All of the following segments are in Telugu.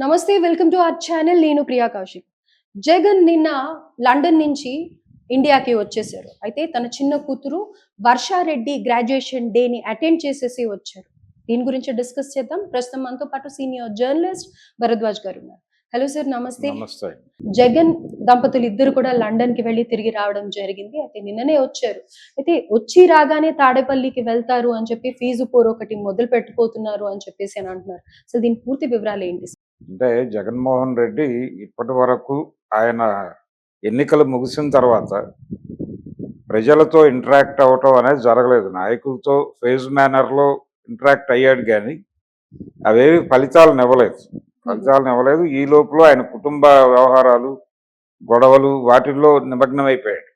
నమస్తే, వెల్కమ్ టు అవర్ ఛానల్. నేను ప్రియా కౌశిక్. జగన్ నిన్న లండన్ నుంచి ఇండియాకి వచ్చేసారు. అయితే తన చిన్న కూతురు వర్షారెడ్డి గ్రాడ్యుయేషన్ డేని అటెండ్ చేసేసి వచ్చారు. దీని గురించి డిస్కస్ చేద్దాం. ప్రస్తుతం మనతో పాటు సీనియర్ జర్నలిస్ట్ భరద్వాజ్ గారు ఉన్నారు. హలో సార్, నమస్తే. నమస్తే. జగన్ దంపతులు ఇద్దరు కూడా లండన్ కి వెళ్ళి తిరిగి రావడం జరిగింది. అయితే నిన్ననే వచ్చారు. అయితే వచ్చి రాగానే తాడేపల్లికి వెళ్తారు అని చెప్పి ఫీజు పోరు ఒకటి మొదలు పెట్టిపోతున్నారు అని చెప్పేసి అని అంటున్నారు. అసలు దీని పూర్తి వివరాలు ఏంటి? అంటే జగన్మోహన్ రెడ్డి ఇప్పటి వరకు ఆయన ఎన్నికలు ముగిసిన తర్వాత ప్రజలతో ఇంటరాక్ట్ అవ్వటం అనేది జరగలేదు. నాయకులతో ఫేజ్ మేనర్లో ఇంటరాక్ట్ అయ్యాడు కానీ అవేవి ఫలితాలను ఇవ్వలేదు. ఈ లోపల ఆయన కుటుంబ వ్యవహారాలు, గొడవలు వాటిల్లో నిమగ్నమైపోయాడు.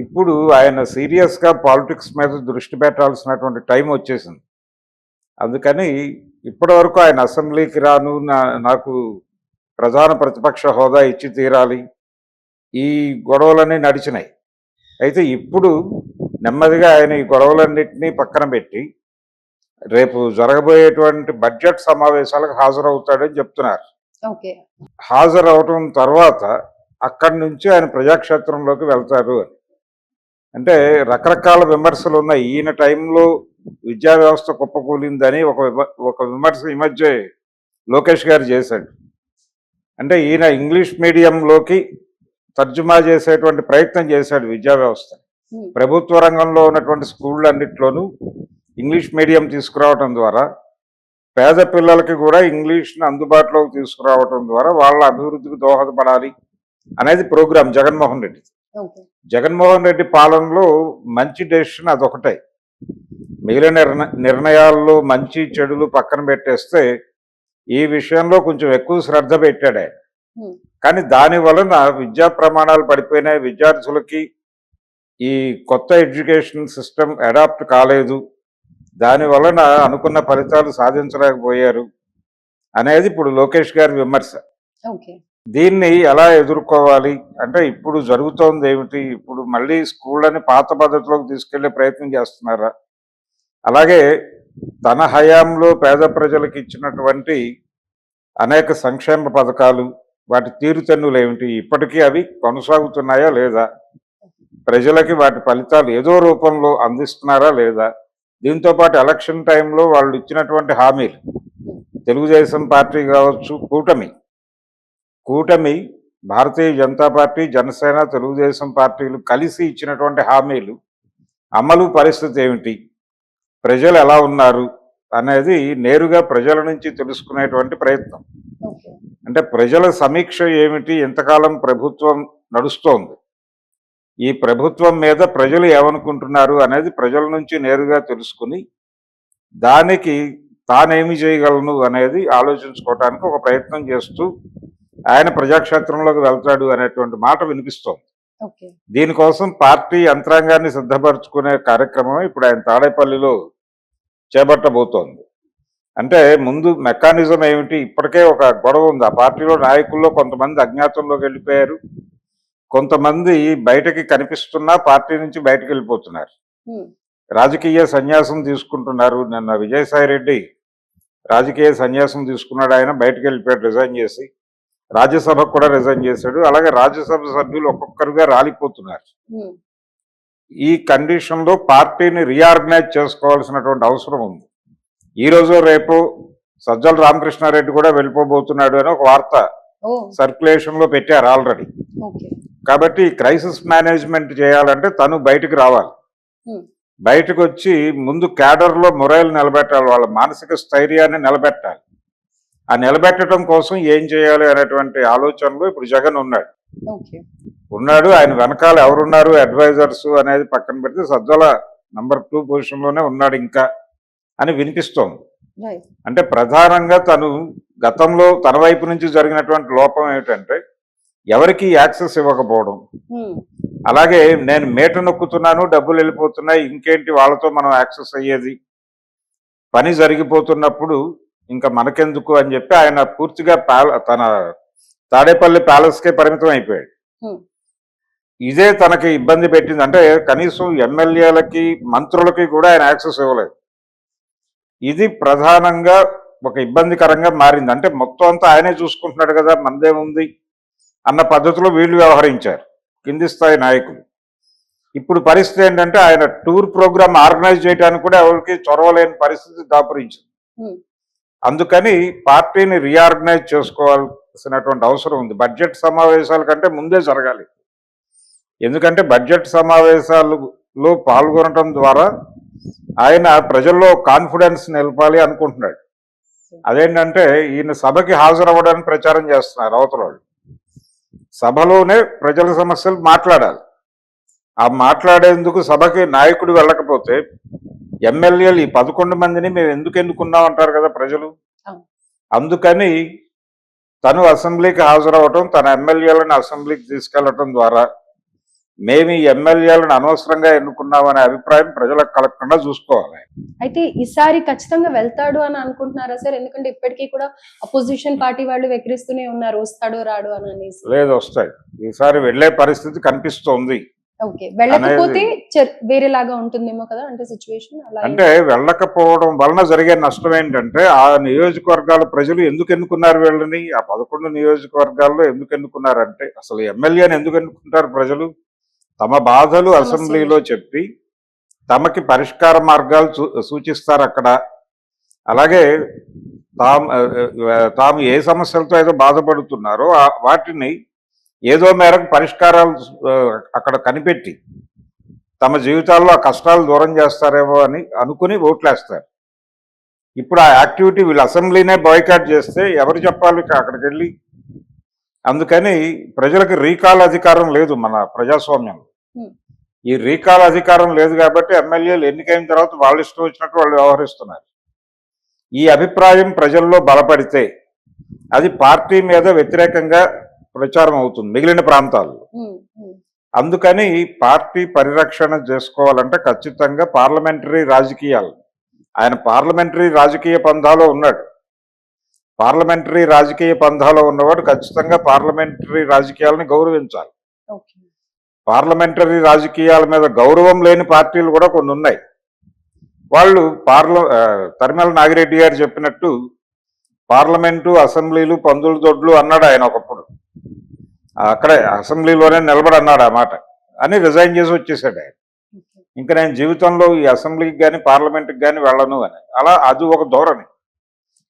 ఇప్పుడు ఆయన సీరియస్గా పాలిటిక్స్ మీద దృష్టి పెట్టాల్సినటువంటి టైం వచ్చేసింది. అందుకని ఇప్పటి వరకు ఆయన అసెంబ్లీకి రాను, నాకు ప్రధాన ప్రతిపక్ష హోదా ఇచ్చి తీరాలి, ఈ గొడవలన్నీ నడిచినాయి. అయితే ఇప్పుడు నెమ్మదిగా ఆయన ఈ గొడవలన్నింటినీ పక్కన పెట్టి రేపు జరగబోయేటువంటి బడ్జెట్ సమావేశాలకు హాజరవుతాడని చెప్తున్నారు. హాజరవటం తర్వాత అక్కడి నుంచి ఆయన ప్రజాక్షేత్రంలోకి వెళ్తారు అని. అంటే రకరకాల విమర్శలు ఉన్నాయి. ఈయన టైంలో విద్యా వ్యవస్థ కుప్పకూలిందని ఒక విమర్శ ఈ మధ్య లోకేష్ గారు చేశాడు. అంటే ఈయన ఇంగ్లీష్ మీడియంలోకి తర్జుమా చేసేటువంటి ప్రయత్నం చేశాడు విద్యా వ్యవస్థ. ప్రభుత్వ రంగంలో ఉన్నటువంటి స్కూళ్ళన్నింటిలోనూ ఇంగ్లీష్ మీడియం తీసుకురావడం ద్వారా పేద పిల్లలకి కూడా ఇంగ్లీష్ని అందుబాటులోకి తీసుకురావడం ద్వారా వాళ్ళ అభివృద్ధికి దోహదపడాలి అనేది ప్రోగ్రాం జగన్మోహన్ రెడ్డి. జగన్మోహన్ రెడ్డి పాలనలో మంచి డెసిషన్ అదొకటే. మిగిలిన నిర్ణయాల్లో మంచి చెడులు పక్కన పెట్టేస్తే ఈ విషయంలో కొంచెం ఎక్కువ శ్రద్ధ పెట్టాడు ఆయన. కానీ దాని వలన విద్యా ప్రమాణాలు పడిపోయినాయి. విద్యార్థులకి ఈ కొత్త ఎడ్యుకేషన్ సిస్టమ్ అడాప్ట్ కాలేదు. దాని వలన అనుకున్న ఫలితాలు సాధించలేకపోయారు అనేది ఇప్పుడు లోకేష్ గారి విమర్శ. దీన్ని ఎలా ఎదుర్కోవాలి అంటే ఇప్పుడు జరుగుతోంది ఏమిటి? ఇప్పుడు మళ్ళీ స్కూళ్ళని పాత పద్ధతిలోకి తీసుకెళ్లే ప్రయత్నం చేస్తున్నారా? అలాగే తన హయాంలో పేద ప్రజలకు ఇచ్చినటువంటి అనేక సంక్షేమ పథకాలు, వాటి తీరుతెన్నులు ఏమిటి? ఇప్పటికీ అవి కొనసాగుతున్నాయా లేదా? ప్రజలకి వాటి ఫలితాలు ఏదో రూపంలో అందిస్తున్నారా లేదా? దీంతోపాటు ఎలక్షన్ టైంలో వాళ్ళు ఇచ్చినటువంటి హామీలు, తెలుగుదేశం పార్టీ కావచ్చు, కూటమి భారతీయ జనతా పార్టీ, జనసేన, తెలుగుదేశం పార్టీలు కలిసి ఇచ్చినటువంటి హామీలు అమలు పరిస్థితి ఏమిటి, ప్రజలు ఎలా ఉన్నారు అనేది నేరుగా ప్రజల నుంచి తెలుసుకునేటువంటి ప్రయత్నం. అంటే ప్రజల సమీక్ష ఏమిటి, ఎంతకాలం ప్రభుత్వం నడుస్తోంది, ఈ ప్రభుత్వం మీద ప్రజలు ఏమనుకుంటున్నారు అనేది ప్రజల నుంచి నేరుగా తెలుసుకుని దానికి తానేమి చేయగలను అనేది ఆలోచించుకోవటానికి ఒక ప్రయత్నం చేస్తూ ఆయన ప్రజాక్షేత్రంలోకి వెళ్తాడు అనేటువంటి మాట వినిపిస్తోంది. దీనికోసం పార్టీ యంత్రాంగాన్ని సిద్ధపరచుకునే కార్యక్రమం ఇప్పుడు ఆయన తాడేపల్లిలో చేపట్టబోతోంది. అంటే ముందు మెకానిజం ఏమిటి? ఇప్పటికే ఒక గొడవ ఉంది. ఆ పార్టీలో నాయకుల్లో కొంతమంది అజ్ఞాతంలోకి వెళ్ళిపోయారు, కొంతమంది బయటకి కనిపిస్తున్నా పార్టీ నుంచి బయటకు వెళ్ళిపోతున్నారు, రాజకీయ సన్యాసం తీసుకుంటున్నారు. నిన్న విజయసాయి రెడ్డి రాజకీయ సన్యాసం తీసుకున్నాడు. ఆయన బయటకు వెళ్ళిపోయాడు, రిజైన్ చేసి. రాజ్యసభకు కూడా రిజైన్ చేశాడు. అలాగే రాజ్యసభ సభ్యులు ఒక్కొక్కరుగా రాలిపోతున్నారు. ఈ కండిషన్లో పార్టీని రీఆర్గనైజ్ చేసుకోవాల్సినటువంటి అవసరం ఉంది. ఈ రోజు రేపు సజ్జల రామకృష్ణారెడ్డి కూడా వెళ్ళిపోబోతున్నాడు అని ఒక వార్త సర్క్యులేషన్ లో పెట్టారు ఆల్రెడీ. కాబట్టి క్రైసిస్ మేనేజ్మెంట్ చేయాలంటే తను బయటకు రావాలి. బయటకు వచ్చి ముందు క్యాడర్లో మొరైల్ నిలబెట్టాలి, వాళ్ళ మానసిక స్థైర్యాన్ని నిలబెట్టాలి. ఆ నిలబెట్టడం కోసం ఏం చేయాలి అనేటువంటి ఆలోచనలో ఇప్పుడు జగన్ ఉన్నాడు. ఆయన వెనకాల ఎవరున్నారు అడ్వైజర్స్ అనేది పక్కన పెడితే సజ్జల నంబర్ 2 పొజిషన్లోనే ఉన్నాడు ఇంకా అని వినిపిస్తోంది. అంటే ప్రధానంగా తను గతంలో తన వైపు నుంచి జరిగినటువంటి లోపం ఏమిటంటే ఎవరికి యాక్సెస్ ఇవ్వకపోవడం. అలాగే నేను మేట నొక్కుతున్నాను, డబ్బులు వెళ్ళిపోతున్నాయి, ఇంకేంటి వాళ్ళతో మనం యాక్సెస్ అయ్యేది, పని జరిగిపోతున్నప్పుడు ఇంకా మనకెందుకు అని చెప్పి ఆయన పూర్తిగా తన తాడేపల్లి ప్యాలెస్కే పరిమితం అయిపోయాడు. ఇదే తనకి ఇబ్బంది పెట్టింది. అంటే కనీసం ఎమ్మెల్యేలకి, మంత్రులకి కూడా ఆయన యాక్సెస్ ఇవ్వలేదు. ఇది ప్రధానంగా ఒక ఇబ్బందికరంగా మారింది. అంటే మొత్తం అంతా ఆయనే చూసుకుంటున్నాడు కదా, మనదేముంది అన్న పద్ధతిలో వీళ్ళు వ్యవహరించారు కింది స్థాయి నాయకులు. ఇప్పుడు పరిస్థితి ఏంటంటే ఆయన టూర్ ప్రోగ్రామ్ ఆర్గనైజ్ చేయడానికి కూడా ఎవరికి చొరవలేని పరిస్థితి దాపురించింది. ఉమ్, అందుకని పార్టీని రీఆర్గనైజ్ చేసుకోవాల్సినటువంటి అవసరం ఉంది. బడ్జెట్ సమావేశాల కంటే ముందే జరగాలి. ఎందుకంటే బడ్జెట్ సమావేశాలలో పాల్గొనడం ద్వారా ఆయన ప్రజల్లో కాన్ఫిడెన్స్ నిలపాలి అనుకుంటున్నాడు. అదేంటంటే ఈయన సభకి హాజరవ్వడానికి ప్రచారం చేస్తున్నారు అవతల వాళ్ళు. సభలోనే ప్రజల సమస్యలు మాట్లాడాలి. ఆ మాట్లాడేందుకు సభకి నాయకుడు వెళ్ళకపోతే ఎమ్మెల్యేలు ఈ 11 మందిని మేము ఎందుకు ఎన్నుకున్నాం అంటారు కదా ప్రజలు. అవును. అందుకని తను అసెంబ్లీకి హాజరవటం, తన ఎమ్మెల్యేలను అసెంబ్లీకి తీసుకెళ్లటం ద్వారా మేము ఈ ఎమ్మెల్యేలను అనవసరంగా ఎన్నుకున్నామనే అభిప్రాయం ప్రజలకు కలగకుండా చూసుకోవాలి. అయితే ఈసారి ఖచ్చితంగా వెళ్తాడు అని అనుకుంటున్నారా సార్? ఎందుకంటే ఇప్పటికీ కూడా అపోజిషన్ పార్టీ వాళ్ళు వెక్కిరిస్తూనే ఉన్నారు, వస్తాడు రాడు అని అనేసి. లేదు, వస్తాయి. ఈసారి వెళ్లే పరిస్థితి కనిపిస్తోంది. ఓకే, వెళ్ళకపోతే వేరేలాగా ఉంటుందేమో కదా, అంటే సిచ్యువేషన్ అలా. అంటే వెళ్ళకపోవడం వలన జరిగే నష్టం ఏంటంటే ఆ నియోజకవర్గాల ప్రజలు ఎందుకు ఎన్నుకున్నారు వీళ్ళని, ఆ 11 నియోజకవర్గాల్లో ఎందుకు ఎన్నుకున్నారంటే, అసలు ఎమ్మెల్యేని ఎందుకు ఎన్నుకుంటారు ప్రజలు? తమ బాధలు అసెంబ్లీలో చెప్పి తమకి పరిష్కార మార్గాలు సూచిస్తారు అక్కడ. అలాగే తాము ఏ సమస్యలతో ఏదో బాధపడుతున్నారో వాటిని ఏదో మేరకు పరిష్కారాలు అక్కడ కనిపెట్టి తమ జీవితాల్లో ఆ కష్టాలు దూరం చేస్తారేమో అని అనుకుని ఓట్లేస్తారు. ఇప్పుడు ఆ యాక్టివిటీ వీళ్ళు అసెంబ్లీనే బాయ్కాట్ చేస్తే ఎవరు చెప్పాలి అక్కడికి వెళ్ళి? అందుకని ప్రజలకు రీకాల్ అధికారం లేదు మన ప్రజాస్వామ్యంలో. ఈ రీకాల్ అధికారం లేదు కాబట్టి ఎమ్మెల్యేలు ఎన్నికైన తర్వాత వాళ్ళు ఇష్టం వచ్చినట్టు వాళ్ళు వ్యవహరిస్తున్నారు. ఈ అభిప్రాయం ప్రజల్లో బలపడితే అది పార్టీ మీద వ్యతిరేకంగా ప్రచారం అవుతుంది మిగిలిన ప్రాంతాల్లో. అందుకని పార్టీ పరిరక్షణ చేసుకోవాలంటే ఖచ్చితంగా పార్లమెంటరీ రాజకీయాలు, ఆయన పార్లమెంటరీ రాజకీయ పంథాలో ఉన్నాడు. పార్లమెంటరీ రాజకీయ పంథాలో ఉన్నవాడు ఖచ్చితంగా పార్లమెంటరీ రాజకీయాలను గౌరవించాలి. పార్లమెంటరీ రాజకీయాల మీద గౌరవం లేని పార్టీలు కూడా కొన్ని ఉన్నాయి. వాళ్ళు తరిమల నాగిరెడ్డి గారు చెప్పినట్టు పార్లమెంటు అసెంబ్లీలు పందుల దొడ్లు అన్నాడు ఆయన ఒకప్పుడు. అక్కడే అసెంబ్లీలోనే నిలబడి అన్నాడు ఆ మాట అని రిజైన్ చేసి వచ్చేసాడు ఆయన. ఇంకా నేను జీవితంలో ఈ అసెంబ్లీకి కానీ పార్లమెంట్కి కానీ వెళ్ళను అని. అలా అది ఒక ధోరణి.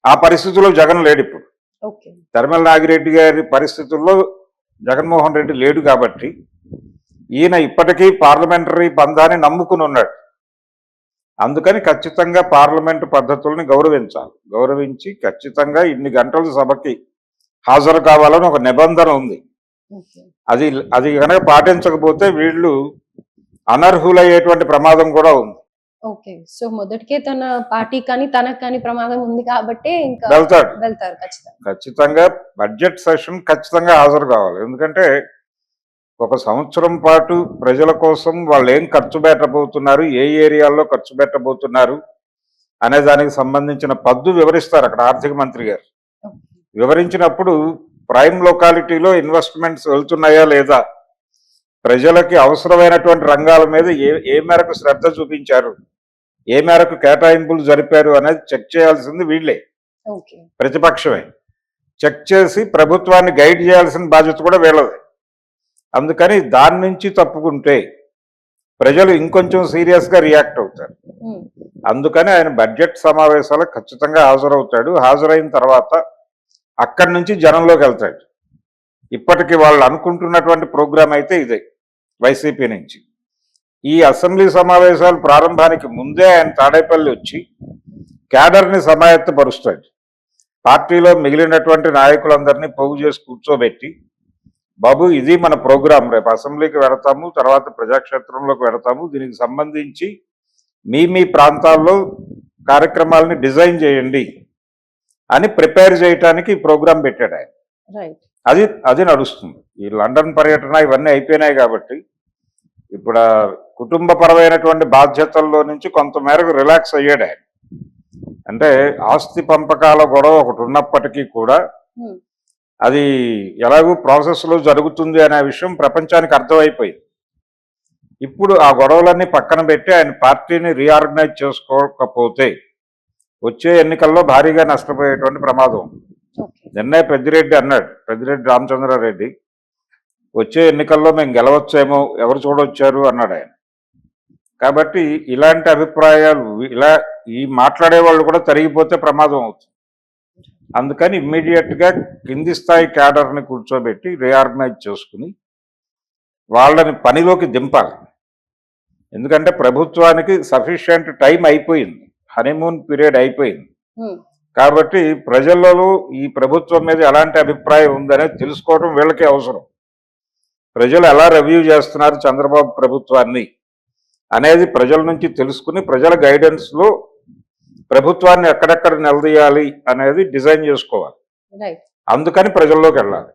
ఆ పరిస్థితుల్లో జగన్ లేడు ఇప్పుడు. తరిమల నాగిరెడ్డి గారి పరిస్థితుల్లో జగన్మోహన్ రెడ్డి లేడు కాబట్టి ఈయన ఇప్పటికీ పార్లమెంటరీ బంధాన్ని నమ్ముకుని ఉన్నాడు. అందుకని ఖచ్చితంగా పార్లమెంటు పద్ధతుల్ని గౌరవించి ఖచ్చితంగా ఇన్ని గంటల సభకి హాజరు కావాలని ఒక నిబంధన ఉంది. అది కనుక పాటించకపోతే వీళ్ళు అనర్హులయ్యేటువంటి ప్రమాదం కూడా ఉంది. ఓకే, సో మొదటికే తన పార్టీ కానీ తనకు కానీ ప్రమాదం ఉంది కాబట్టి ఇంకా వెళ్తారు ఖచ్చితంగా. బడ్జెట్ సెషన్ ఖచ్చితంగా హాజరు కావాలి. ఎందుకంటే ఒక సంవత్సరం పాటు ప్రజల కోసం వాళ్ళు ఏం ఖర్చు పెట్టబోతున్నారు, ఏ ఏరియాల్లో ఖర్చు పెట్టబోతున్నారు అనే దానికి సంబంధించిన పద్దు వివరిస్తారు అక్కడ ఆర్థిక మంత్రి గారు. వివరించినప్పుడు ప్రైమ్ లొకాలిటీలో ఇన్వెస్ట్మెంట్స్ వెళ్తున్నాయా లేదా, ప్రజలకి అవసరమైనటువంటి రంగాల మీద ఏ మేరకు శ్రద్ధ చూపించారు, ఏ మేరకు కేటాయింపులు జరిపారు అనేది చెక్ చేయాల్సింది వీళ్ళే, ప్రతిపక్షమే. చెక్ చేసి ప్రభుత్వాన్ని గైడ్ చేయాల్సిన బాధ్యత కూడా వీళ్ళదే. అందుకని దాని నుంచి తప్పుకుంటే ప్రజలు ఇంకొంచెం సీరియస్గా రియాక్ట్ అవుతారు. అందుకని ఆయన బడ్జెట్ సమావేశాలకు ఖచ్చితంగా హాజరవుతాడు. హాజరైన తర్వాత అక్కడి నుంచి జనంలోకి వెళ్తాడు. ఇప్పటికి వాళ్ళు అనుకుంటున్నటువంటి ప్రోగ్రాం అయితే ఇదే వైసీపీ నుంచి. ఈ అసెంబ్లీ సమావేశాలు ప్రారంభానికి ముందే ఆయన తాడేపల్లి వచ్చి క్యాడర్ని సమాయత్తపరుస్తాడు. పార్టీలో మిగిలినటువంటి నాయకులందరినీ పోగు చేసి కూర్చోబెట్టి, బాబు ఇది మన ప్రోగ్రాం, రేపు అసెంబ్లీకి వెడతాము, తర్వాత ప్రజాక్షేత్రంలోకి వెడతాము, దీనికి సంబంధించి మీ ప్రాంతాల్లో కార్యక్రమాలని డిజైన్ చేయండి అని ప్రిపేర్ చేయడానికి ఈ ప్రోగ్రాం పెట్టాడు ఆయన. అది నడుస్తుంది. ఈ లండన్ పర్యటన ఇవన్నీ అయిపోయినాయి కాబట్టి ఇప్పుడు కుటుంబపరమైనటువంటి బాధ్యతల్లో నుంచి కొంతమేరకు రిలాక్స్ అయ్యాడు ఆయన. అంటే ఆస్తి పంపకాల గొడవ ఒకటి ఉన్నప్పటికీ కూడా అది ఎలాగూ ప్రాసెస్లో జరుగుతుంది అనే విషయం ప్రపంచానికి అర్థమైపోయింది. ఇప్పుడు ఆ గొడవలన్నీ పక్కన పెట్టి ఆయన పార్టీని రీఆర్గనైజ్ చేసుకోకపోతే వచ్చే ఎన్నికల్లో భారీగా నష్టపోయేటువంటి ప్రమాదం ఉంది. ఓకే. నిన్నే పెద్దిరెడ్డి అన్నాడు, పెద్దిరెడ్డి రామచంద్రారెడ్డి, వచ్చే ఎన్నికల్లో మేము గెలవచ్చేమో, ఎవరు చూడొచ్చారు అన్నాడు ఆయన. కాబట్టి ఇలాంటి అభిప్రాయాలు ఇలా ఈ మాట్లాడే వాళ్ళు కూడా తరిగిపోతే ప్రమాదం అవుతుంది. అందుకని ఇమ్మీడియట్గా కింది స్థాయి క్యాడర్ని కూర్చోబెట్టి రీఆర్గనైజ్ చేసుకుని వాళ్ళని పనిలోకి దింపాలి. ఎందుకంటే ప్రభుత్వానికి సఫిషియెంట్ టైం అయిపోయింది, హనీమూన్ పీరియడ్ అయిపోయింది. ఉమ్, కాబట్టి ప్రజలలో ఈ ప్రభుత్వం మీద ఎలాంటి అభిప్రాయం ఉందనేది తెలుసుకోవడం వీళ్ళకే అవసరం. ప్రజలు ఎలా రివ్యూ చేస్తున్నారు చంద్రబాబు ప్రభుత్వాన్ని అనేది ప్రజల నుంచి తెలుసుకుని ప్రజల గైడెన్స్లో ప్రభుత్వాన్ని ఎక్కడెక్కడ నిలదీయాలి అనేది డిజైన్ చేసుకోవాలి. రైట్. అందుకని ప్రజల్లోకి వెళ్ళాలి.